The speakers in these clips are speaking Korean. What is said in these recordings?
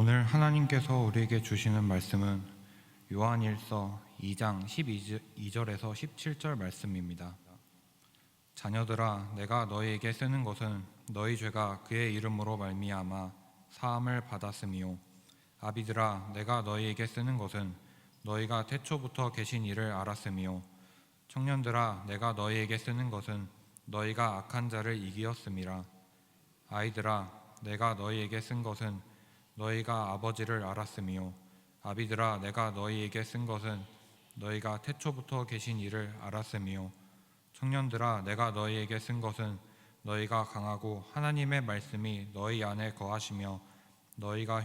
오늘 하나님께서 우리에게 주시는 말씀은 요한일서 2장 12절에서 17절 말씀입니다. 자녀들아, 내가 너희에게 쓰는 것은 너희 죄가 그의 이름으로 말미암아 사함을 받았음이요, 아비들아, 내가 너희에게 쓰는 것은 너희가 태초부터 계신 이를 알았음이요, 청년들아, 내가 너희에게 쓰는 것은 너희가 악한 자를 이기었음이라. 아이들아, 내가 너희에게 쓴 것은 너희가 아버지를 알았음이요, 아비들아, 내가 너희에게 쓴 것은 너희가 태초부터 계신 이를 알았음이요, 청년들아, 내가 너희에게 쓴 것은 너희가 강하고 하나님의 말씀이 너희 안에 거하시며 너희가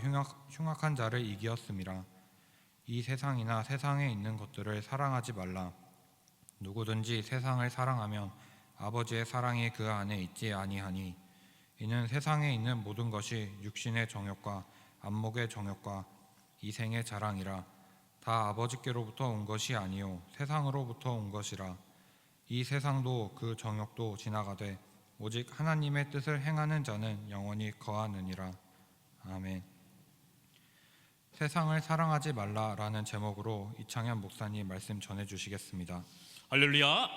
흉악한 자를 이기었음이라. 이 세상이나 세상에 있는 것들을 사랑하지 말라. 누구든지 세상을 사랑하면 아버지의 사랑이 그 안에 있지 아니하니, 이는 세상에 있는 모든 것이 육신의 정욕과 안목의 정욕과 이생의 자랑이라. 다 아버지께로부터 온 것이 아니요 세상으로부터 온 것이라. 이 세상도 그 정욕도 지나가되 오직 하나님의 뜻을 행하는 자는 영원히 거하느니라. 아멘. 세상을 사랑하지 말라라는 제목으로 이창현 목사님 말씀 전해주시겠습니다. 할렐루야.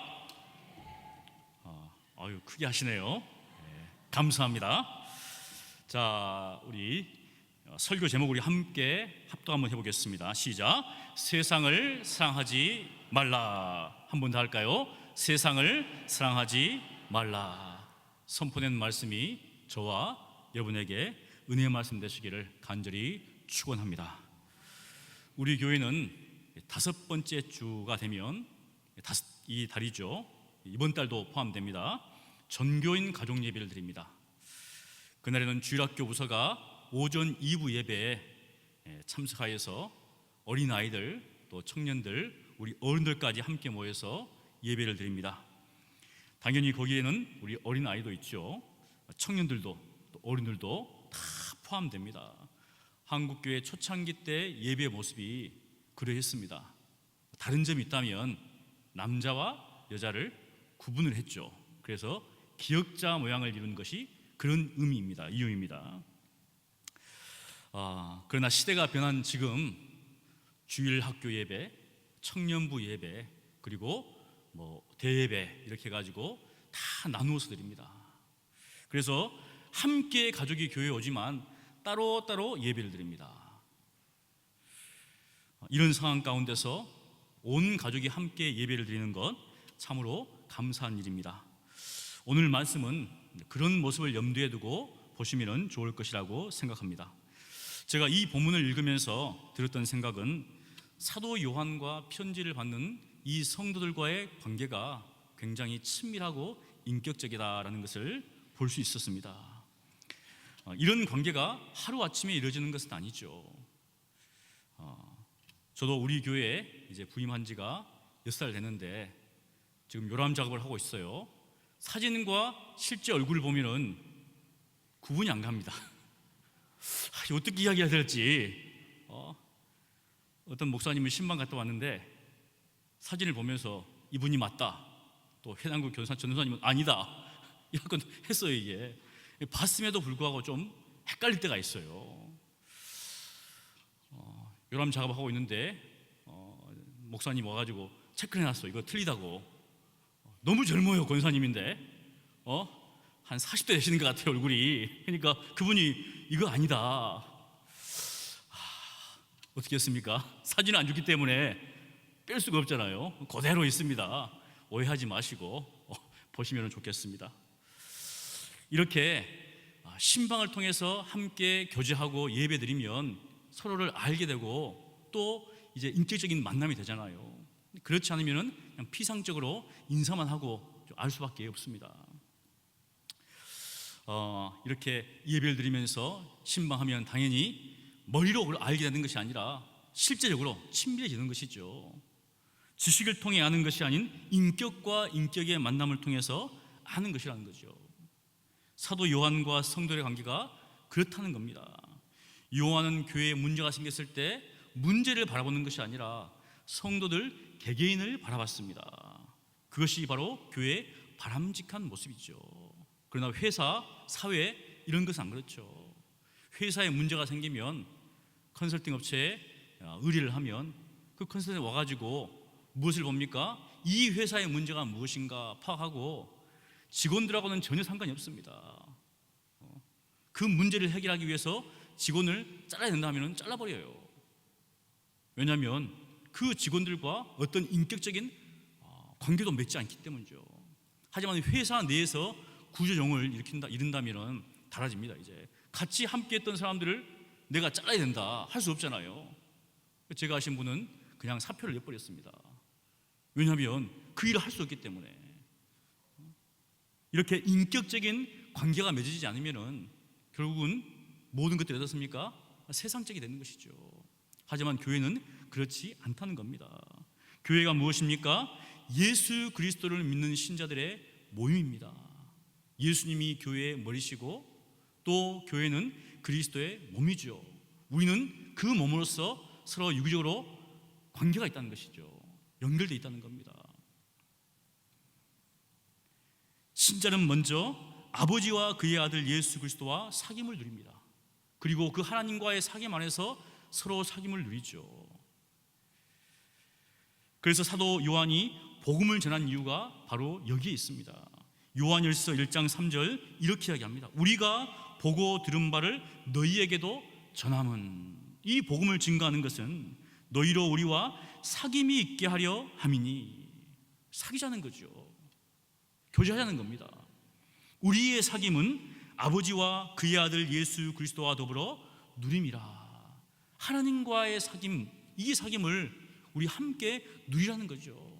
아유, 크게 하시네요. 네, 감사합니다. 자, 우리 설교 제목 우리 함께 합독 한번 해보겠습니다. 시작. 세상을 사랑하지 말라. 한 번 더 할까요? 세상을 사랑하지 말라. 선포된 말씀이 저와 여러분에게 은혜의 말씀 되시기를 간절히 축원합니다. 우리 교회는 5번째 주가 되면 이 달이죠, 이번 달도 포함됩니다, 전교인 가족 예배를 드립니다. 그날에는 주일학교 부서가 오전 2부 예배에 참석하여서 어린아이들 또 청년들 우리 어른들까지 함께 모여서 예배를 드립니다. 당연히 거기에는 우리 어린아이도 있죠, 청년들도 또 어른들도 다 포함됩니다. 한국교회 초창기 때 예배 모습이 그러했습니다. 다른 점이 있다면 남자와 여자를 구분을 했죠. 그래서 기역자 모양을 이룬 것이 그런 의미입니다. 이유입니다. 그러나 시대가 변한 지금 주일 학교 예배, 청년부 예배, 그리고 대예배 이렇게 해가지고 다 나누어서 드립니다. 그래서 함께 가족이 교회에 오지만 따로따로 예배를 드립니다. 이런 상황 가운데서 온 가족이 함께 예배를 드리는 것 참으로 감사한 일입니다. 오늘 말씀은 그런 모습을 염두에 두고 보시면 좋을 것이라고 생각합니다. 제가 이 본문을 읽으면서 들었던 생각은 사도 요한과 편지를 받는 이 성도들과의 관계가 굉장히 친밀하고 인격적이다라는 것을 볼 수 있었습니다. 이런 관계가 하루아침에 이루어지는 것은 아니죠. 저도 우리 교회에 이제 부임한 지가 6살 됐는데 지금 요람 작업을 하고 있어요. 사진과 실제 얼굴을 보면은 구분이 안 갑니다. 어떻게 이야기해야 될지. 어떤 목사님이 신방 갔다 왔는데 사진을 보면서 이분이 맞다, 또 해남구 전도사님은 아니다, 이렇게 했어요. 이게 봤음에도 불구하고 좀 헷갈릴 때가 있어요. 요람 작업하고 있는데 목사님 와가지고 체크를 해놨어. 이거 틀리다고. 너무 젊어요. 권사님인데 한 40대 되시는 것 같아요, 얼굴이. 그러니까 그분이 이거 아니다. 어떻게 했습니까? 사진을 안 줬기 때문에 뺄 수가 없잖아요. 그대로 있습니다. 오해하지 마시고 보시면 좋겠습니다. 이렇게 신방을 통해서 함께 교제하고 예배드리면 서로를 알게 되고 또 이제 인격적인 만남이 되잖아요. 그렇지 않으면 그냥 피상적으로 인사만 하고 알 수밖에 없습니다. 이렇게 예배를 드리면서 신방하면 당연히 머리로 알게 되는 것이 아니라 실제적으로 친밀해지는 것이죠. 지식을 통해 아는 것이 아닌 인격과 인격의 만남을 통해서 아는 것이라는 거죠. 사도 요한과 성도의 관계가 그렇다는 겁니다. 요한은 교회에 문제가 생겼을 때 문제를 바라보는 것이 아니라 성도들 개개인을 바라봤습니다. 그것이 바로 교회의 바람직한 모습이죠. 그러나 회사, 사회 이런 것은 안 그렇죠. 회사에 문제가 생기면 컨설팅 업체에 의뢰를 하면 그 컨설팅에 와가지고 무엇을 봅니까? 이 회사의 문제가 무엇인가 파악하고 직원들하고는 전혀 상관이 없습니다. 그 문제를 해결하기 위해서 직원을 잘라야 된다 하면 잘라버려요. 왜냐하면 그 직원들과 어떤 인격적인 관계도 맺지 않기 때문이죠. 하지만 회사 내에서 구조조정을 이룬다면 달라집니다. 이제 같이 함께했던 사람들을 내가 잘라야 된다 할 수 없잖아요. 제가 아신 분은 그냥 사표를 내버렸습니다. 왜냐하면 그 일을 할 수 없기 때문에. 이렇게 인격적인 관계가 맺어지지 않으면 결국은 모든 것들이 어떻습니까? 세상적이 되는 것이죠. 하지만 교회는 그렇지 않다는 겁니다. 교회가 무엇입니까? 예수 그리스도를 믿는 신자들의 모임입니다. 예수님이 교회의 머리시고 또 교회는 그리스도의 몸이죠. 우리는 그 몸으로서 서로 유기적으로 관계가 있다는 것이죠. 연결되어 있다는 겁니다. 신자는 먼저 아버지와 그의 아들 예수 그리스도와 사귐을 누립니다. 그리고 그 하나님과의 사귐 안에서 서로 사귐을 누리죠. 그래서 사도 요한이 복음을 전한 이유가 바로 여기에 있습니다. 요한일서 1장 3절 이렇게 이야기합니다. 우리가 보고 들은 바를 너희에게도 전함은, 이 복음을 증거하는 것은 너희로 우리와 사귐이 있게 하려 함이니, 사귀자는 거죠. 교제하자는 겁니다. 우리의 사귐은 아버지와 그의 아들 예수 그리스도와 더불어 누림이라. 하나님과의 사귐, 이 사귐을 우리 함께 누리라는 거죠.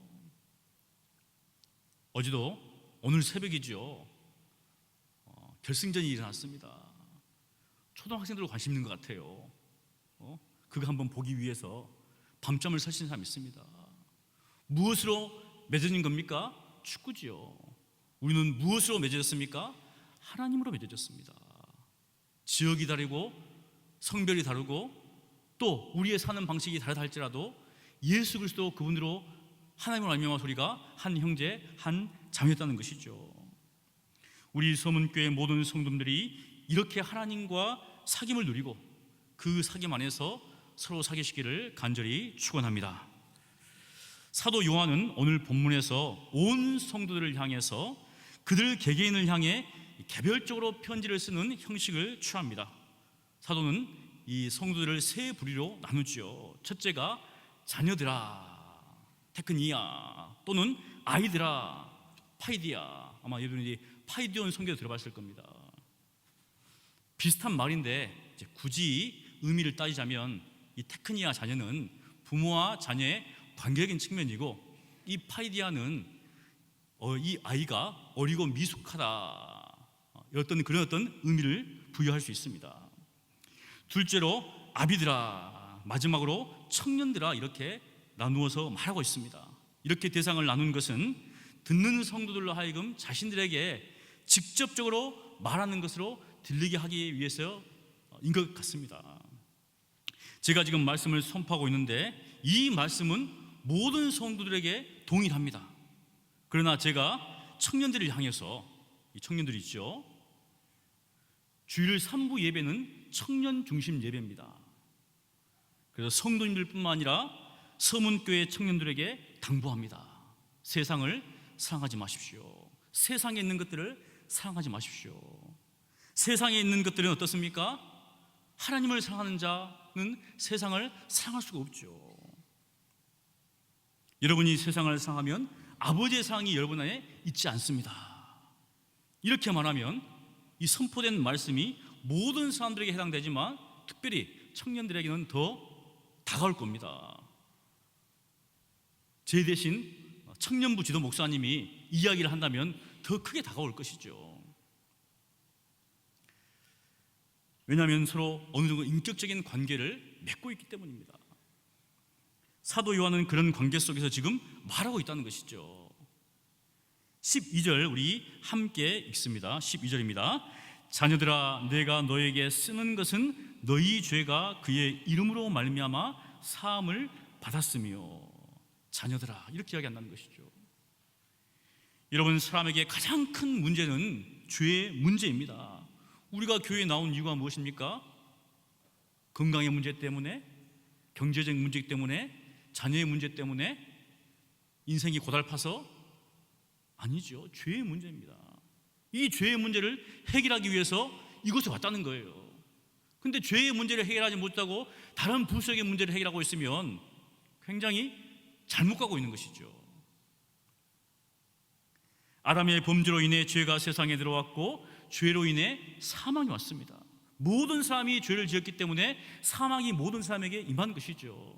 어제도 오늘 새벽이죠. 결승전이 일어났습니다. 초등학생들도 관심 있는 것 같아요. 그거 한번 보기 위해서 밤잠을 설친 사람이 있습니다. 무엇으로 맺어진 겁니까? 축구지요. 우리는 무엇으로 맺어졌습니까? 하나님으로 맺어졌습니다. 지역이 다르고 성별이 다르고 또 우리의 사는 방식이 다르다 할지라도 예수 그리스도 그분으로 하나님을 알미암아 우리가 한 형제 한 자매였다는 것이죠. 우리 서문교회 모든 성도들이 이렇게 하나님과 사귐을 누리고 그 사귐 안에서 서로 사귀시기를 간절히 축원합니다. 사도 요한은 오늘 본문에서 온 성도들을 향해서 그들 개개인을 향해 개별적으로 편지를 쓰는 형식을 취합니다. 사도는 이 성도들을 세 부류로 나누죠. 첫째가 자녀들아, 테크니아, 또는 아이들아, 파이디아. 아마 여러분이 파이디온 성경에 들어봤을 겁니다. 비슷한 말인데 이제 굳이 의미를 따지자면 이 테크니아 자녀는 부모와 자녀의 관계적인 측면이고, 이 파이디아는 이 아이가 어리고 미숙하다, 그런 어떤 의미를 부여할 수 있습니다. 둘째로 아비들아, 마지막으로 청년들아, 이렇게 나누어서 말하고 있습니다. 이렇게 대상을 나눈 것은 듣는 성도들로 하여금 자신들에게 직접적으로 말하는 것으로 들리게 하기 위해서인 것 같습니다. 제가 지금 말씀을 선포하고 있는데 이 말씀은 모든 성도들에게 동일합니다. 그러나 제가 청년들을 향해서, 이 청년들이 있죠, 주일 3부 예배는 청년 중심 예배입니다. 그래서 성도님들뿐만 아니라 서문교회 청년들에게 당부합니다. 세상을 사랑하지 마십시오. 세상에 있는 것들을 사랑하지 마십시오. 세상에 있는 것들은 어떻습니까? 하나님을 사랑하는 자는 세상을 사랑할 수가 없죠. 여러분이 세상을 사랑하면 아버지의 사랑이 여러분 안에 있지 않습니다. 이렇게 말하면 이 선포된 말씀이 모든 사람들에게 해당되지만 특별히 청년들에게는 더 다가올 겁니다. 제 대신 청년부 지도 목사님이 이야기를 한다면 더 크게 다가올 것이죠. 왜냐하면 서로 어느 정도 인격적인 관계를 맺고 있기 때문입니다. 사도 요한은 그런 관계 속에서 지금 말하고 있다는 것이죠. 12절 우리 함께 읽습니다. 12절입니다. 자녀들아, 내가 너에게 쓰는 것은 너희 죄가 그의 이름으로 말미암아 사함을 받았으며. 자녀들아, 이렇게 이야기한다는 것이죠. 여러분, 사람에게 가장 큰 문제는 죄의 문제입니다. 우리가 교회에 나온 이유가 무엇입니까? 건강의 문제 때문에, 경제적 문제 때문에, 자녀의 문제 때문에 인생이 고달파서? 아니죠. 죄의 문제입니다. 이 죄의 문제를 해결하기 위해서 이곳에 왔다는 거예요. 근데 죄의 문제를 해결하지 못하고 다른 부수적인 문제를 해결하고 있으면 굉장히 잘못 가고 있는 것이죠. 아담의 범죄로 인해 죄가 세상에 들어왔고 죄로 인해 사망이 왔습니다. 모든 사람이 죄를 지었기 때문에 사망이 모든 사람에게 임한 것이죠.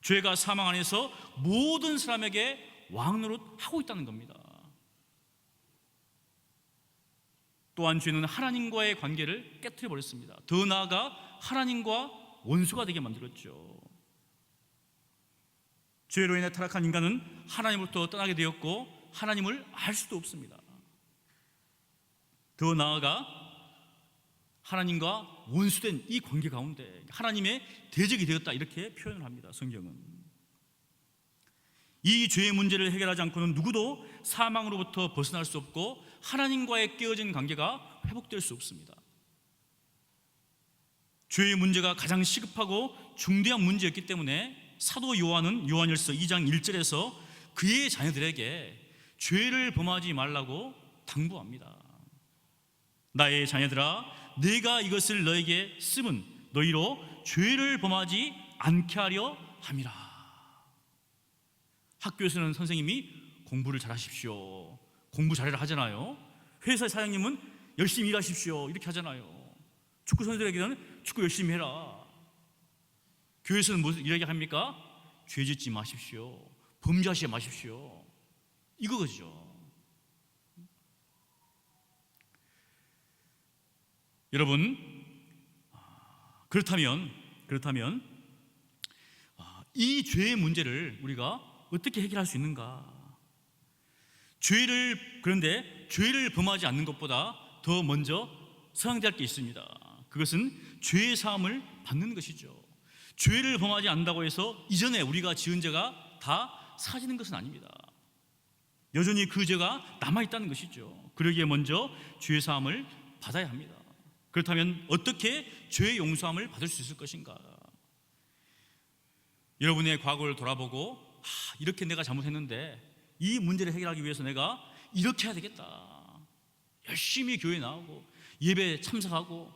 죄가 사망 안에서 모든 사람에게 왕노릇하고 있다는 겁니다. 또한 죄는 하나님과의 관계를 깨트려 버렸습니다. 더 나아가 하나님과 원수가 되게 만들었죠. 죄로 인해 타락한 인간은 하나님으로부터 떠나게 되었고 하나님을 알 수도 없습니다. 더 나아가 하나님과 원수된 이 관계 가운데 하나님의 대적이 되었다, 이렇게 표현을 합니다. 성경은. 이 죄의 문제를 해결하지 않고는 누구도 사망으로부터 벗어날 수 없고 하나님과의 깨어진 관계가 회복될 수 없습니다. 죄의 문제가 가장 시급하고 중대한 문제였기 때문에 사도 요한은 요한일서 2장 1절에서 그의 자녀들에게 죄를 범하지 말라고 당부합니다. 나의 자녀들아, 내가 이것을 너에게 쓰면 너희로 죄를 범하지 않게 하려 함이라. 학교에서는 선생님이 공부를 잘하십시오, 공부 잘해라 하잖아요. 회사 사장님은 열심히 일하십시오, 이렇게 하잖아요. 축구 선수들에게는 축구 열심히 해라. 교회에서는 무슨 이렇게 합니까? 죄 짓지 마십시오, 범죄하지 마십시오, 이거죠. 여러분, 그렇다면 이 죄의 문제를 우리가 어떻게 해결할 수 있는가? 그런데 죄를 범하지 않는 것보다 더 먼저 상대할 게 있습니다. 그것은 죄의 사함을 받는 것이죠. 죄를 범하지 않는다고 해서 이전에 우리가 지은 죄가 다 사라지는 것은 아닙니다. 여전히 그 죄가 남아있다는 것이죠. 그러기에 먼저 죄의 사함을 받아야 합니다. 그렇다면 어떻게 죄의 용서함을 받을 수 있을 것인가? 여러분의 과거를 돌아보고 이렇게 내가 잘못했는데 이 문제를 해결하기 위해서 내가 이렇게 해야 되겠다, 열심히 교회 나오고 예배 참석하고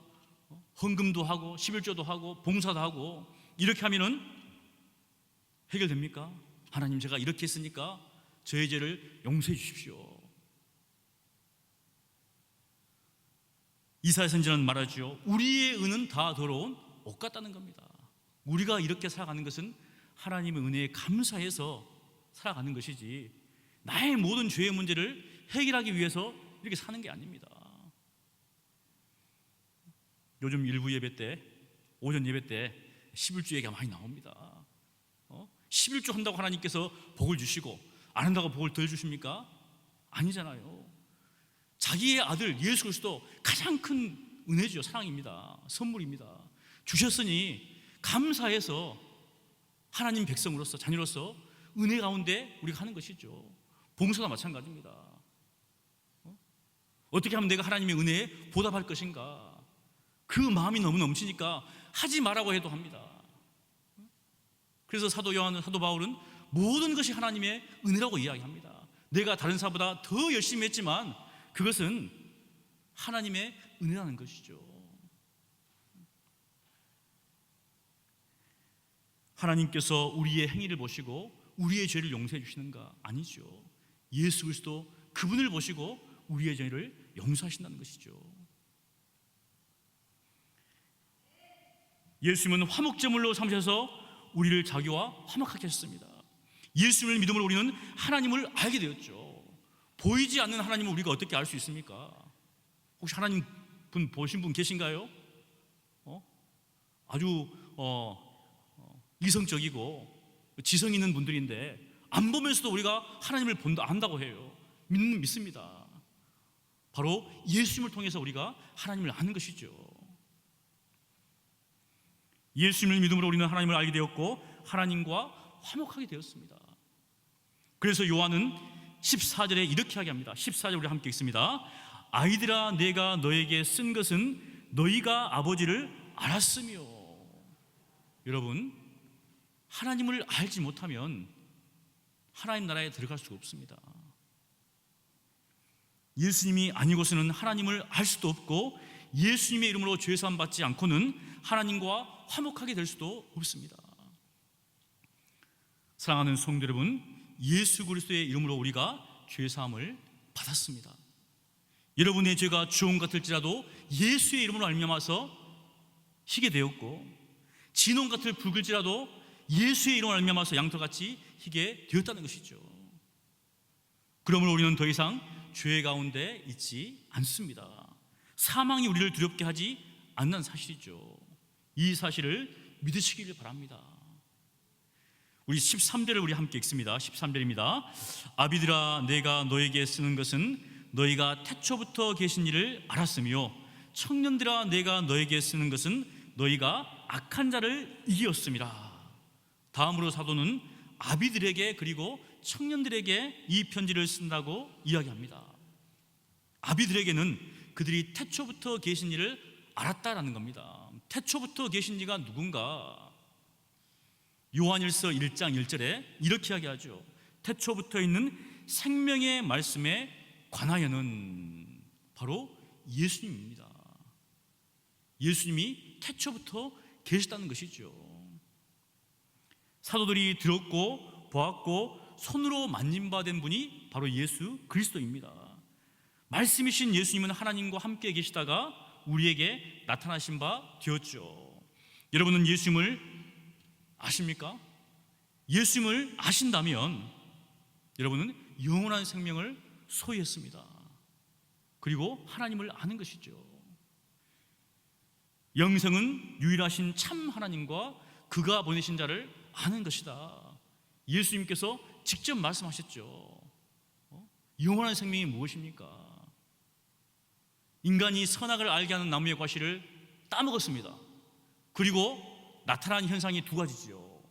헌금도 하고 11조도 하고 봉사도 하고 이렇게 하면은 해결됩니까? 하나님, 제가 이렇게 했으니까 저의 죄를 용서해 주십시오. 이사야 선지자는 말하죠. 우리의 은은 다 더러운 옷 같다는 겁니다. 우리가 이렇게 살아가는 것은 하나님의 은혜에 감사해서 살아가는 것이지 나의 모든 죄의 문제를 해결하기 위해서 이렇게 사는 게 아닙니다. 요즘 일부 예배 때, 오전 예배 때 11조 얘기가 많이 나옵니다. 11조 한다고 하나님께서 복을 주시고 안 한다고 복을 덜 주십니까? 아니잖아요. 자기의 아들 예수 그리스도 가장 큰 은혜죠. 사랑입니다. 선물입니다. 주셨으니 감사해서 하나님 백성으로서, 자녀로서 은혜 가운데 우리가 하는 것이죠. 봉사도 마찬가지입니다. 어떻게 하면 내가 하나님의 은혜에 보답할 것인가? 그 마음이 너무 넘치니까 하지 말라고 해도 합니다. 그래서 사도 요한은, 사도 바울은 모든 것이 하나님의 은혜라고 이야기합니다. 내가 다른 사람보다 더 열심히 했지만 그것은 하나님의 은혜라는 것이죠. 하나님께서 우리의 행위를 보시고 우리의 죄를 용서해 주시는가? 아니죠. 예수 그리스도 그분을 보시고 우리의 죄를 용서하신다는 것이죠. 예수님은 화목제물로 삼으셔서 우리를 자기와 화목하게 하셨습니다. 예수님을 믿음으로 우리는 하나님을 알게 되었죠. 보이지 않는 하나님을 우리가 어떻게 알 수 있습니까? 혹시 하나님 분 보신 분 계신가요? 아주 이성적이고 지성 있는 분들인데 안 보면서도 우리가 하나님을 안다고 해요. 믿습니다. 바로 예수님을 통해서 우리가 하나님을 아는 것이죠. 예수님을 믿음으로 우리는 하나님을 알게 되었고 하나님과 화목하게 되었습니다. 그래서 요한은 14절에 이렇게 이야기합니다. 14절 우리 함께 읽습니다. 아이들아, 내가 너에게 쓴 것은 너희가 아버지를 알았으며. 여러분, 하나님을 알지 못하면 하나님 나라에 들어갈 수가 없습니다. 예수님이 아니고서는 하나님을 알 수도 없고, 예수님의 이름으로 죄사함 받지 않고는 하나님과 화목하게 될 수도 없습니다. 사랑하는 성도 여러분, 예수 그리스도의 이름으로 우리가 죄사함을 받았습니다. 여러분의 죄가 주홍 같을지라도 예수의 이름으로 알미암아서 희게 되었고, 진홍 같을 붉을지라도 예수의 이름으로 알미암아서 양털같이 희게 되었다는 것이죠. 그러므로 우리는 더 이상 죄 가운데 있지 않습니다. 사망이 우리를 두렵게 하지 않는 사실이죠. 이 사실을 믿으시기를 바랍니다. 우리 13절을 우리 함께 읽습니다. 13절입니다. 아비들아, 내가 너에게 쓰는 것은 너희가 태초부터 계신 일을 알았으며, 청년들아, 내가 너에게 쓰는 것은 너희가 악한 자를 이기었음이라. 다음으로 사도는 아비들에게 그리고 청년들에게 이 편지를 쓴다고 이야기합니다. 아비들에게는 그들이 태초부터 계신 일을 알았다라는 겁니다. 태초부터 계신 이가 누군가? 요한일서 1장 1절에 이렇게 이야기하죠. 태초부터 있는 생명의 말씀에 관하여는 바로 예수님입니다. 예수님이 태초부터 계셨다는 것이죠. 사도들이 들었고 보았고 손으로 만진바된 분이 바로 예수 그리스도입니다. 말씀이신 예수님은 하나님과 함께 계시다가 우리에게 나타나신 바 되었죠. 여러분은 예수님을 아십니까? 예수님을 아신다면 여러분은 영원한 생명을 소유했습니다. 그리고 하나님을 아는 것이죠. 영생은 유일하신 참 하나님과 그가 보내신 자를 아는 것이다. 예수님께서 직접 말씀하셨죠. 영원한 생명이 무엇입니까? 인간이 선악을 알게 하는 나무의 과실을 따먹었습니다. 그리고 나타난 현상이 두 가지죠.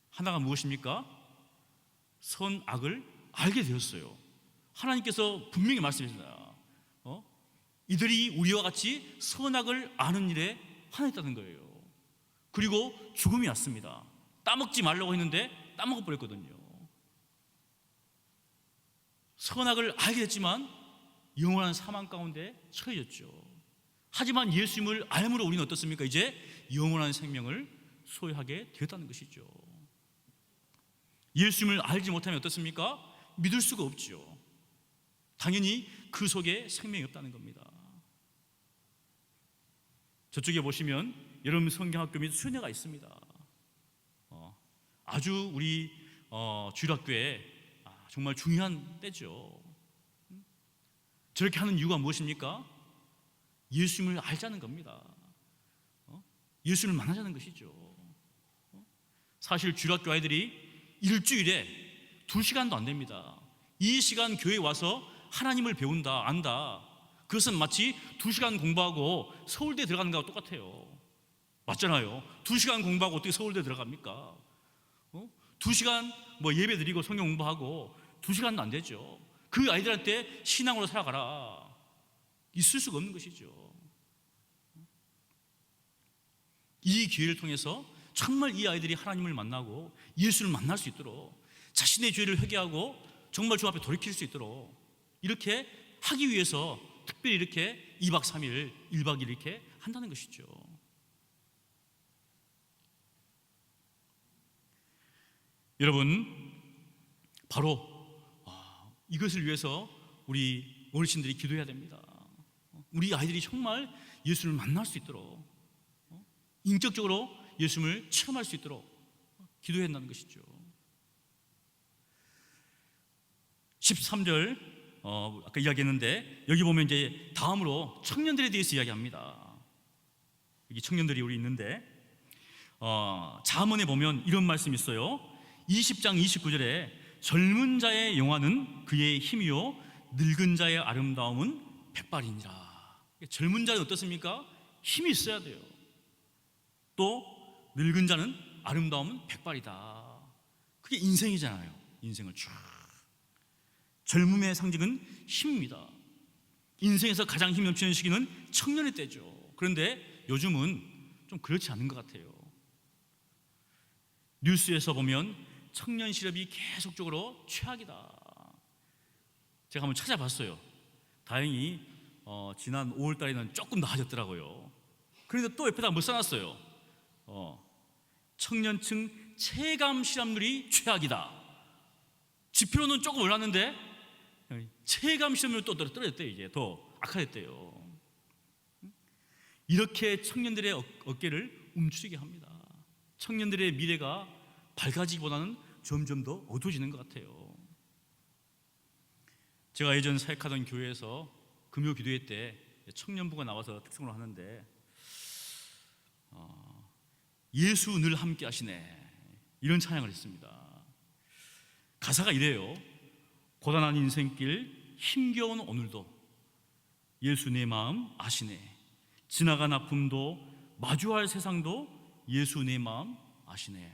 하나가 무엇입니까? 선악을 알게 되었어요. 하나님께서 분명히 말씀하셨습니다. 이들이 우리와 같이 선악을 아는 일에 하나였다는 거예요. 그리고 죽음이 왔습니다. 따먹지 말라고 했는데 따먹어 버렸거든요. 선악을 알게 됐지만 영원한 사망 가운데 처해졌죠. 하지만 예수님을 알므로 우리는 어떻습니까? 이제 영원한 생명을 소유하게 되었다는 것이죠. 예수님을 알지 못하면 어떻습니까? 믿을 수가 없죠. 당연히 그 속에 생명이 없다는 겁니다. 저쪽에 보시면 여러분 성경학교 및 수련회가 있습니다. 아주 우리 주일학교에 정말 중요한 때죠. 저렇게 하는 이유가 무엇입니까? 예수님을 알자는 겁니다. 예수님을 만나자는 것이죠. 사실 주일학교 아이들이 일주일에 2시간도 안 됩니다. 이 시간 교회에 와서 하나님을 배운다, 안다. 그것은 마치 2시간 공부하고 서울대 들어가는 거와 똑같아요. 맞잖아요. 2시간 공부하고 어떻게 서울대 들어갑니까? 2시간 예배 드리고 성경 공부하고 2시간도 안 되죠. 그 아이들한테 신앙으로 살아가라. 있을 수가 없는 것이죠. 이 기회를 통해서 정말 이 아이들이 하나님을 만나고 예수를 만날 수 있도록 자신의 죄를 회개하고 정말 주 앞에 돌이킬 수 있도록 이렇게 하기 위해서 특별히 이렇게 2박 3일, 1박 2일 이렇게 한다는 것이죠. 여러분, 바로 이것을 위해서 우리 어르신들이 기도해야 됩니다. 우리 아이들이 정말 예수를 만날 수 있도록 인격적으로 예수를 체험할 수 있도록 기도해야 한다는 것이죠. 13절 아까 이야기했는데 여기 보면 이제 다음으로 청년들에 대해서 이야기합니다. 여기 청년들이 우리 있는데 잠언에 보면 이런 말씀이 있어요. 20장 29절에 젊은 자의 영화는 그의 힘이요 늙은 자의 아름다움은 백발이니라. 젊은 자는 어떻습니까? 힘이 있어야 돼요. 또 늙은 자는 아름다움은 백발이다. 그게 인생이잖아요. 인생을 쭉 젊음의 상징은 힘입니다. 인생에서 가장 힘 넘치는 시기는 청년의 때죠. 그런데 요즘은 좀 그렇지 않은 것 같아요. 뉴스에서 보면 청년 실업이 계속적으로 최악이다. 제가 한번 찾아봤어요. 다행히 지난 5월 달에는 조금 나아졌더라고요. 그런데 또 옆에다 뭐 써놨어요. 청년층 체감 실업률이 최악이다. 지표로는 조금 올랐는데 체감 실업률이 또 떨어졌대요. 이제 더 악화됐대요. 이렇게 청년들의 어깨를 움츠리게 합니다. 청년들의 미래가 밝아지기보다는 점점 더 어두워지는 것 같아요. 제가 예전 사역하던 교회에서 금요 기도회 때 청년부가 나와서 특성으로 하는데 예수 늘 함께 하시네, 이런 찬양을 했습니다. 가사가 이래요. 고단한 인생길 힘겨운 오늘도 예수 내 마음 아시네. 지나간 아픔도 마주할 세상도 예수 내 마음 아시네.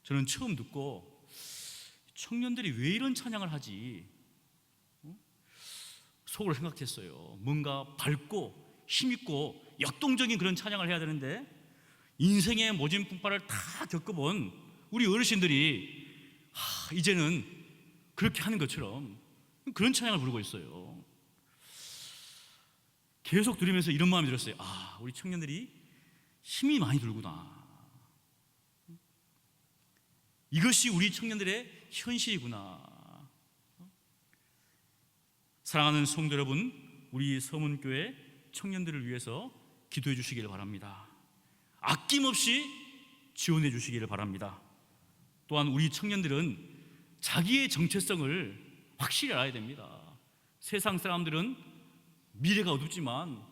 저는 처음 듣고 청년들이 왜 이런 찬양을 하지 속으로 생각했어요. 뭔가 밝고 힘있고 역동적인 그런 찬양을 해야 되는데 인생의 모진 풍파를 다 겪어본 우리 어르신들이 이제는 그렇게 하는 것처럼 그런 찬양을 부르고 있어요. 계속 들으면서 이런 마음이 들었어요. 우리 청년들이 힘이 많이 들구나. 이것이 우리 청년들의 현실이구나. 사랑하는 성도 여러분, 우리 서문교회 청년들을 위해서 기도해 주시기를 바랍니다. 아낌없이 지원해 주시기를 바랍니다. 또한 우리 청년들은 자기의 정체성을 확실히 알아야 됩니다. 세상 사람들은 미래가 어둡지만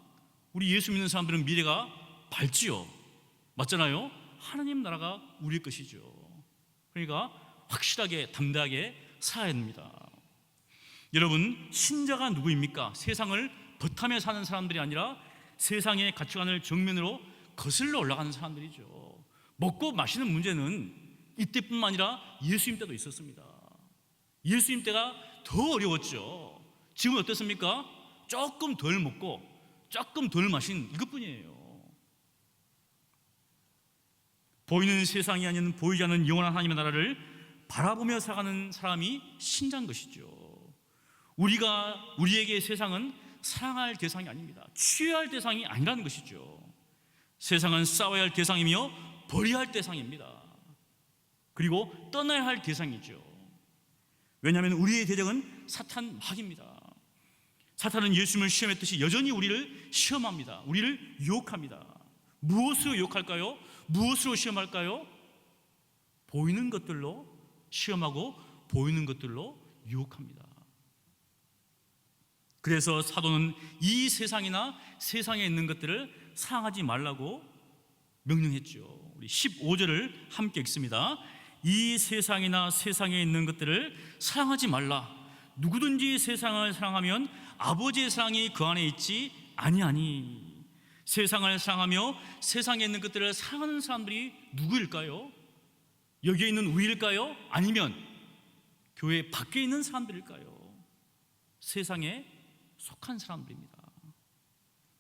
우리 예수 믿는 사람들은 미래가 밝지요. 맞잖아요? 하나님 나라가 우리의 것이죠. 그러니까 확실하게 담대하게 살아야 됩니다. 여러분, 신자가 누구입니까? 세상을 버타며 사는 사람들이 아니라 세상의 가치관을 정면으로 거슬러 올라가는 사람들이죠. 먹고 마시는 문제는 이때뿐만 아니라 예수님 때도 있었습니다. 예수님 때가 더 어려웠죠. 지금은 어떻습니까? 조금 덜 먹고 조금 덜 마신 이것뿐이에요. 보이는 세상이 아닌 보이지 않는 영원한 하나님의 나라를 바라보며 살아가는 사람이 신자인 것이죠. 우리에게 세상은 사랑할 대상이 아닙니다. 취해야 할 대상이 아니라는 것이죠. 세상은 싸워야 할 대상이며 버려야 할 대상입니다. 그리고 떠나야 할 대상이죠. 왜냐하면 우리의 대적은 사탄 마귀입니다. 사탄은 예수님을 시험했듯이 여전히 우리를 시험합니다. 우리를 유혹합니다. 무엇으로 유혹할까요? 무엇으로 시험할까요? 보이는 것들로 시험하고 보이는 것들로 유혹합니다. 그래서 사도는 이 세상이나 세상에 있는 것들을 사랑하지 말라고 명령했죠. 우리 15절을 함께 읽습니다. 이 세상이나 세상에 있는 것들을 사랑하지 말라. 누구든지 세상을 사랑하면 아버지의 사랑이 그 안에 있지 아니하니. 세상을 사랑하며 세상에 있는 것들을 사랑하는 사람들이 누구일까요? 여기에 있는 우리일까요? 아니면 교회 밖에 있는 사람들일까요? 세상에 속한 사람들입니다.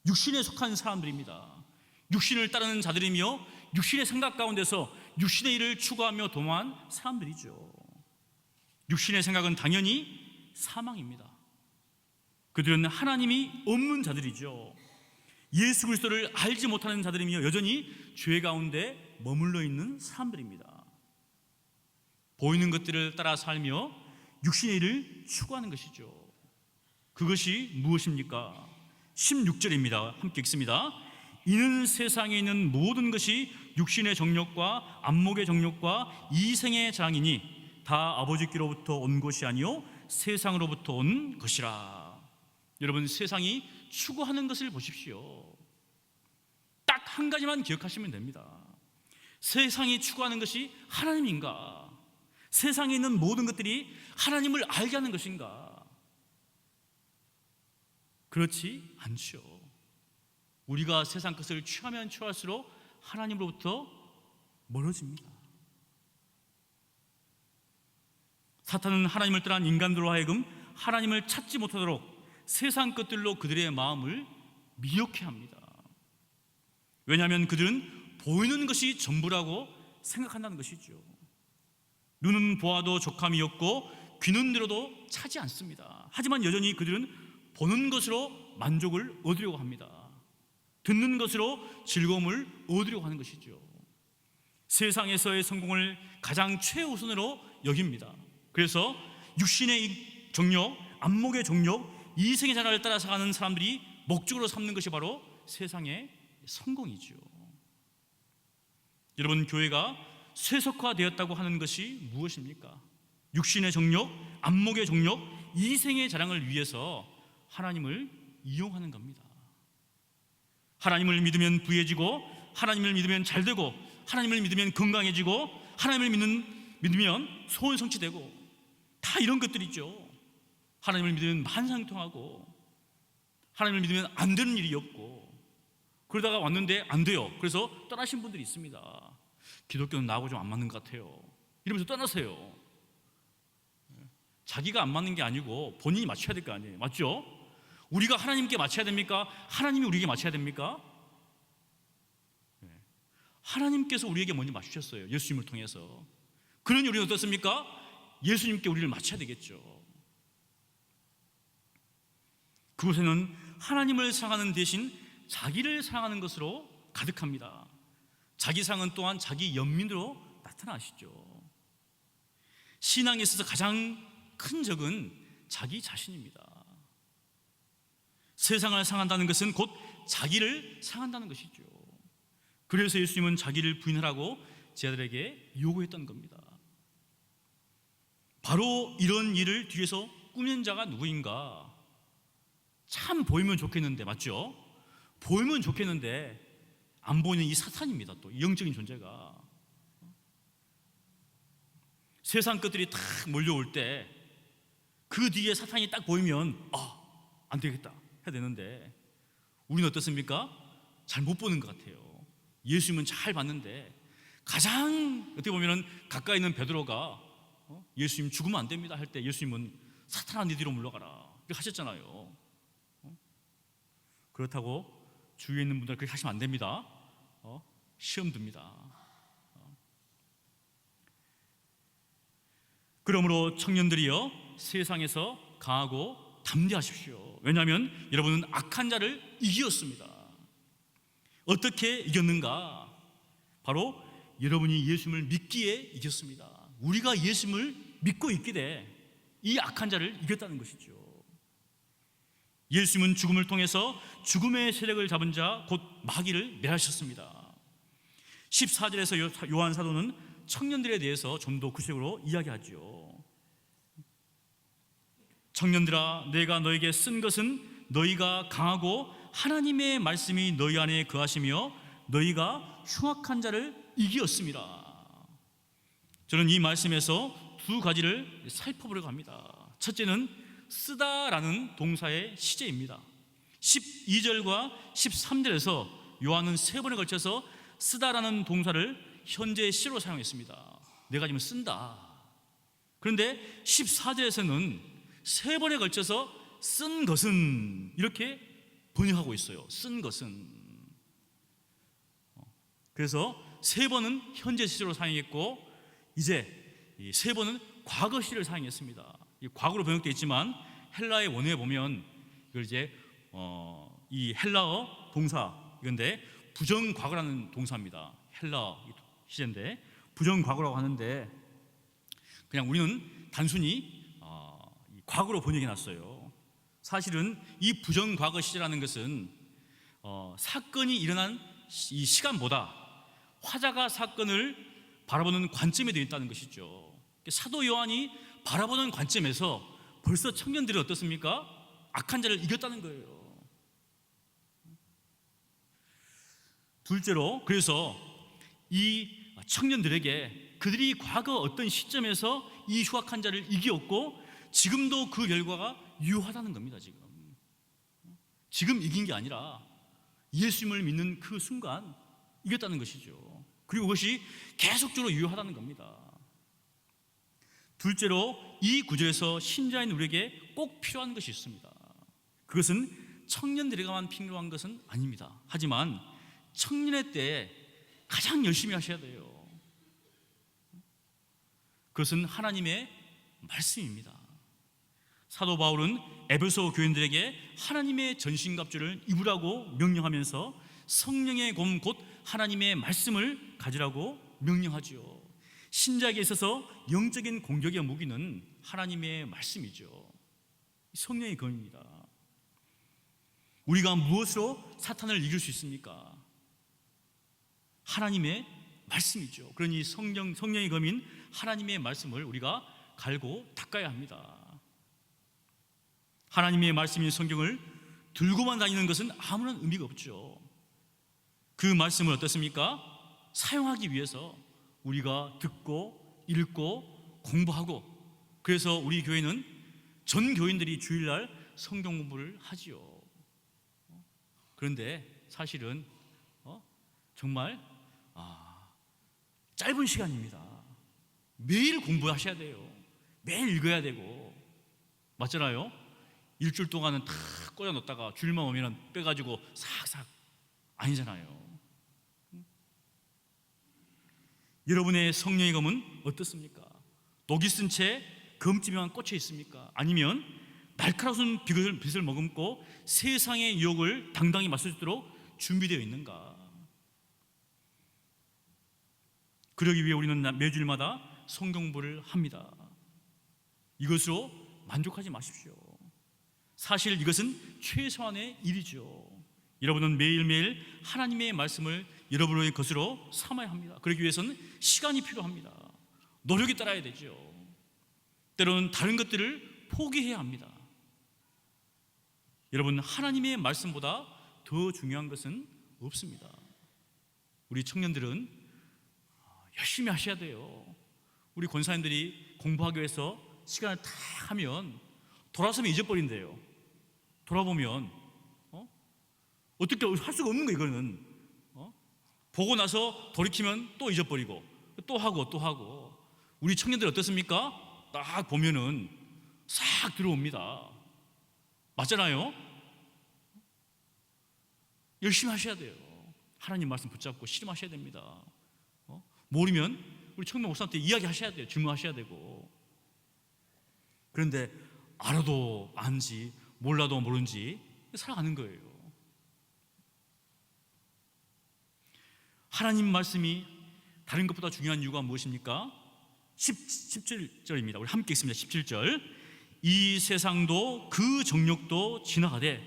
육신에 속한 사람들입니다. 육신을 따르는 자들이며 육신의 생각 가운데서 육신의 일을 추구하며 도모한 사람들이죠. 육신의 생각은 당연히 사망입니다. 그들은 하나님이 없는 자들이죠. 예수 그리스도를 알지 못하는 자들이며 여전히 죄 가운데 머물러 있는 사람들입니다. 보이는 것들을 따라 살며 육신의 일을 추구하는 것이죠. 그것이 무엇입니까? 16절입니다. 함께 읽습니다. 이는 세상에 있는 모든 것이 육신의 정욕과 안목의 정욕과 이생의 자랑이니 다 아버지께로부터 온 것이 아니요 세상으로부터 온 것이라. 여러분, 세상이 추구하는 것을 보십시오. 딱 한 가지만 기억하시면 됩니다. 세상이 추구하는 것이 하나님인가? 세상에 있는 모든 것들이 하나님을 알게 하는 것인가? 그렇지 않죠. 우리가 세상 것을 취하면 취할수록 하나님으로부터 멀어집니다. 사탄은 하나님을 떠난 인간들로 하여금 하나님을 찾지 못하도록 세상 것들로 그들의 마음을 미혹해 합니다. 왜냐하면 그들은 보이는 것이 전부라고 생각한다는 것이죠. 눈은 보아도 족함이 없고 귀는 들어도 차지 않습니다. 하지만 여전히 그들은 보는 것으로 만족을 얻으려고 합니다. 듣는 것으로 즐거움을 얻으려고 하는 것이죠. 세상에서의 성공을 가장 최우선으로 여깁니다. 그래서 육신의 이 정욕, 안목의 정욕, 이생의 자랑을 따라 살아가는 사람들이 목적으로 삼는 것이 바로 세상의 성공이죠. 여러분, 교회가 쇠석화되었다고 하는 것이 무엇입니까? 육신의 정욕, 안목의 정욕, 이생의 자랑을 위해서 하나님을 이용하는 겁니다. 하나님을 믿으면 부해지고, 하나님을 믿으면 잘되고, 하나님을 믿으면 건강해지고, 하나님을 믿으면 소원 성취되고, 다 이런 것들이죠. 하나님을 믿으면 만상통하고, 하나님을 믿으면 안 되는 일이 없고, 그러다가 왔는데 안 돼요. 그래서 떠나신 분들이 있습니다. 기독교는 나하고 좀 안 맞는 것 같아요, 이러면서 떠나세요. 자기가 안 맞는 게 아니고 본인이 맞춰야 될 거 아니에요. 맞죠? 우리가 하나님께 맞춰야 됩니까? 하나님이 우리에게 맞춰야 됩니까? 하나님께서 우리에게 먼저 맞추셨어요. 예수님을 통해서. 그러니 우리는 어떻습니까? 예수님께 우리를 맞춰야 되겠죠. 그곳에는 하나님을 사랑하는 대신 자기를 사랑하는 것으로 가득합니다. 자기 사랑은 또한 자기 연민으로 나타나시죠. 신앙에 있어서 가장 큰 적은 자기 자신입니다. 세상을 사랑한다는 것은 곧 자기를 사랑한다는 것이죠. 그래서 예수님은 자기를 부인하라고 제자들에게 요구했던 겁니다. 바로 이런 일을 뒤에서 꾸민 자가 누구인가? 참 보이면 좋겠는데, 맞죠? 보이면 좋겠는데 안 보이는 이 사탄입니다. 또 영적인 존재가. 세상 것들이 딱 몰려올 때 그 뒤에 사탄이 딱 보이면 안 되겠다 해야 되는데, 우리는 어떻습니까? 잘 못 보는 것 같아요. 예수님은 잘 봤는데, 가장 어떻게 보면 가까이 있는 베드로가 예수님 죽으면 안 됩니다 할 때 예수님은 사탄아 네 뒤로 물러가라 이렇게 하셨잖아요. 그렇다고 주위에 있는 분들 그렇게 하시면 안 됩니다. 시험 듭니다. 그러므로 청년들이여, 세상에서 강하고 담대하십시오. 왜냐하면 여러분은 악한 자를 이겼습니다. 어떻게 이겼는가? 바로 여러분이 예수님을 믿기에 이겼습니다. 우리가 예수님을 믿고 있기에 이 악한 자를 이겼다는 것이죠. 예수님은 죽음을 통해서 죽음의 세력을 잡은 자 곧 마귀를 멸하셨습니다. 14절에서 요한 사도는 청년들에 대해서 좀 더 구체적으로 이야기하죠. 청년들아, 내가 너에게 쓴 것은 너희가 강하고 하나님의 말씀이 너희 안에 거하시며 너희가 흉악한 자를 이기었습니다. 저는 이 말씀에서 두 가지를 살펴보려고 합니다. 첫째는 쓰다라는 동사의 시제입니다. 12절과 13절에서 요한은 세 번에 걸쳐서 쓰다라는 동사를 현재 시로 사용했습니다. 내가 지금 쓴다. 그런데 14절에서는 세 번에 걸쳐서 쓴 것은 이렇게 번역하고 있어요. 쓴 것은. 그래서 세 번은 현재 시로 사용했고, 이제 이 세 번은 과거 시를 사용했습니다. 이 과거로 번역되어 있지만 헬라의 원어에 보면 이걸 이제 이 헬라어 동사, 이건데 부정과거라는 동사입니다. 헬라어 시제인데 부정과거라고 하는데, 그냥 우리는 단순히 과거로 번역해 놨어요. 사실은 이 부정과거 시제라는 것은 사건이 일어난 이 시간보다 화자가 사건을 바라보는 관점에 되어 있다는 것이죠. 사도 요한이 바라보는 관점에서 벌써 청년들이 어떻습니까? 악한 자를 이겼다는 거예요. 둘째로, 그래서 이 청년들에게 그들이 과거 어떤 시점에서 이 흉악한 자를 이겼고 지금도 그 결과가 유효하다는 겁니다. 지금 이긴 게 아니라 예수님을 믿는 그 순간 이겼다는 것이죠. 그리고 그것이 계속적으로 유효하다는 겁니다. 둘째로, 이 구절에서 신자인 우리에게 꼭 필요한 것이 있습니다. 그것은 청년들에게만 필요한 것은 아닙니다. 하지만 청년의 때 가장 열심히 하셔야 돼요. 그것은 하나님의 말씀입니다. 사도 바울은 에베소 교인들에게 하나님의 전신갑주를 입으라고 명령하면서 성령의 검 곧 하나님의 말씀을 가지라고 명령하지요. 신자에게 있어서 영적인 공격의 무기는 하나님의 말씀이죠. 성령의 검입니다. 우리가 무엇으로 사탄을 이길 수 있습니까? 하나님의 말씀이죠. 그러니 성령의 검인 하나님의 말씀을 우리가 갈고 닦아야 합니다. 하나님의 말씀인 성경을 들고만 다니는 것은 아무런 의미가 없죠. 그 말씀을 어떻습니까? 사용하기 위해서 우리가 듣고 읽고 공부하고, 그래서 우리 교회는 전 교인들이 주일날 성경 공부를 하지요. 그런데 사실은 정말 짧은 시간입니다. 매일 공부하셔야 돼요. 매일 읽어야 되고, 맞잖아요? 일주일 동안은 다 꽂아 놓다가 주일만 오면 빼가지고 싹싹, 아니잖아요. 여러분의 성령의 검은 어떻습니까? 독이 쓴 채 검지만 꽂혀 있습니까? 아니면 날카로운 빛을 머금고 세상의 유혹을 당당히 맞설 수 있도록 준비되어 있는가? 그러기 위해 우리는 매주일마다 성경 공부를 합니다. 이것으로 만족하지 마십시오. 사실 이것은 최소한의 일이죠. 여러분은 매일매일 하나님의 말씀을 여러분의 것으로 삼아야 합니다. 그러기 위해서는 시간이 필요합니다. 노력이 따라야 되죠. 때로는 다른 것들을 포기해야 합니다. 여러분, 하나님의 말씀보다 더 중요한 것은 없습니다. 우리 청년들은 열심히 하셔야 돼요. 우리 권사님들이 공부하기 위해서 시간을 다 하면 돌아서면 잊어버린대요. 돌아보면 어떻게 할 수가 없는 거예요. 이거는 보고 나서 돌이키면 또 잊어버리고 또 하고. 우리 청년들 어떻습니까? 딱 보면은 싹 들어옵니다. 맞잖아요? 열심히 하셔야 돼요. 하나님 말씀 붙잡고 실험하셔야 됩니다. 모르면 우리 청년 목사한테 이야기하셔야 돼요. 질문하셔야 되고. 그런데 알아도 안지 몰라도 모른지 살아가는 거예요. 하나님 말씀이 다른 것보다 중요한 이유가 무엇입니까? 17절입니다. 우리 함께 읽습니다. 17절. 이 세상도 그 정욕도 지나가되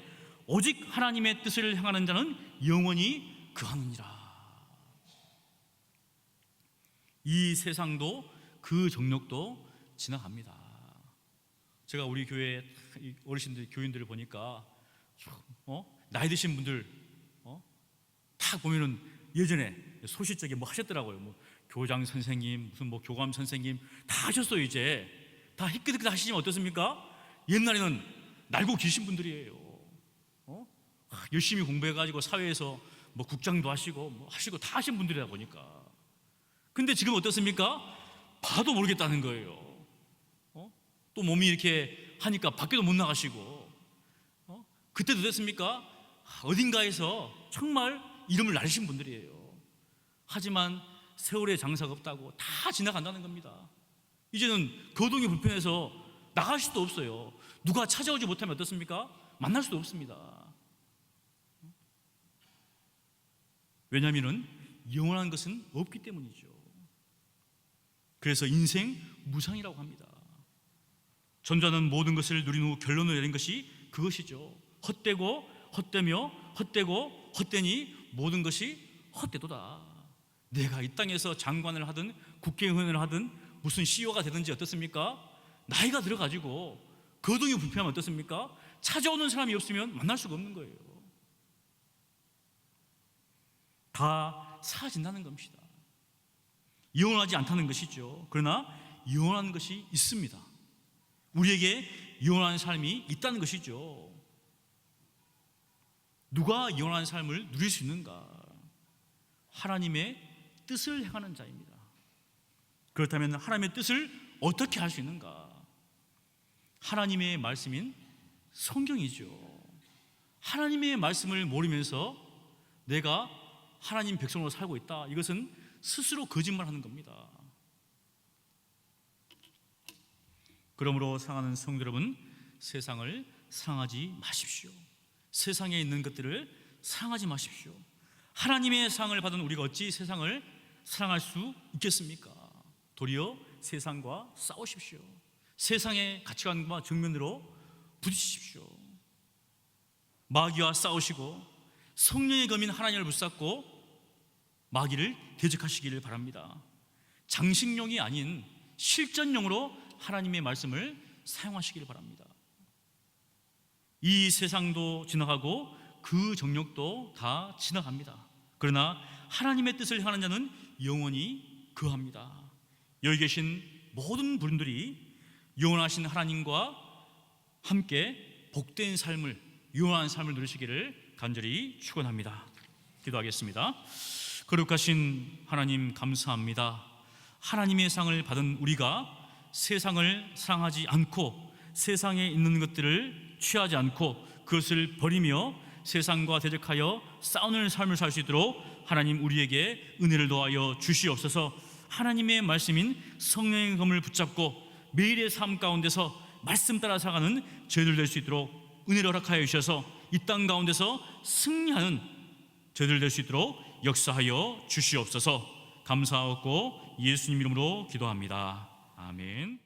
오직 하나님의 뜻을 행하는 자는 영원히 거하느니라. 이 세상도 그 정욕도 지나갑니다. 제가 우리 교회 어르신들, 교인들을 보니까 나이 드신 분들 딱 보면은 예전에 소시적에 뭐 하셨더라고요. 뭐 교장 선생님, 무슨 뭐 교감 선생님 다 하셨어요. 이제 다 희끗희끗 하시지만 어떻습니까? 옛날에는 날고 계신 분들이에요. 열심히 공부해가지고 사회에서 뭐 국장도 하시고 뭐 하시고 다 하신 분들이다 보니까. 근데 지금 어떻습니까? 봐도 모르겠다는 거예요. 또 몸이 이렇게 하니까 밖에도 못 나가시고. 그때도 됐습니까? 어딘가에서 정말 이름을 날리신 분들이에요. 하지만 세월의 장사가 없다고 다 지나간다는 겁니다. 이제는 거동이 불편해서 나갈 수도 없어요. 누가 찾아오지 못하면 어떻습니까? 만날 수도 없습니다. 왜냐하면 영원한 것은 없기 때문이죠. 그래서 인생 무상이라고 합니다. 전자는 모든 것을 누린 후 결론을 내린 것이 그것이죠. 헛되고 헛되며 헛되고 헛되니 모든 것이 헛되도다. 내가 이 땅에서 장관을 하든 국회의원을 하든 무슨 CEO가 되든지 어떻습니까? 나이가 들어가지고 거동이 불편하면 어떻습니까? 찾아오는 사람이 없으면 만날 수가 없는 거예요. 다 사라진다는 것입니다. 영원하지 않다는 것이죠. 그러나 영원한 것이 있습니다. 우리에게 영원한 삶이 있다는 것이죠. 누가 영원한 삶을 누릴 수 있는가? 하나님의 뜻을 행하는 자입니다. 그렇다면 하나님의 뜻을 어떻게 할 수 있는가? 하나님의 말씀인 성경이죠. 하나님의 말씀을 모르면서 내가 하나님 백성으로 살고 있다. 이것은 스스로 거짓말하는 겁니다. 그러므로 사랑하는 성도 여러분, 세상을 사랑하지 마십시오. 세상에 있는 것들을 사랑하지 마십시오. 하나님의 사랑을 받은 우리가 어찌 세상을 사랑할 수 있겠습니까? 도리어 세상과 싸우십시오. 세상의 가치관과 정면으로 부딪히십시오. 마귀와 싸우시고 성령의 검인 하나님을 붙잡고 마귀를 대적하시기를 바랍니다. 장식용이 아닌 실전용으로 하나님의 말씀을 사용하시기를 바랍니다. 이 세상도 지나가고 그 정욕도 다 지나갑니다. 그러나 하나님의 뜻을 향하는 자는 영원히 거합니다. 여기 계신 모든 분들이 영원하신 하나님과 함께 복된 삶을, 영원한 삶을 누리시기를 간절히 축원합니다. 기도하겠습니다. 거룩하신 하나님, 감사합니다. 하나님의 상을 받은 우리가 세상을 사랑하지 않고 세상에 있는 것들을 취하지 않고 그것을 버리며 세상과 대적하여 싸우는 삶을 살 수 있도록 하나님 우리에게 은혜를 더하여 주시옵소서. 하나님의 말씀인 성령의 검을 붙잡고 매일의 삶 가운데서 말씀 따라 살아가는 저희들 될 수 있도록 은혜를 허락하여 주셔서 이 땅 가운데서 승리하는 저희들 될 수 있도록 역사하여 주시옵소서. 감사하고 예수님 이름으로 기도합니다. 아멘.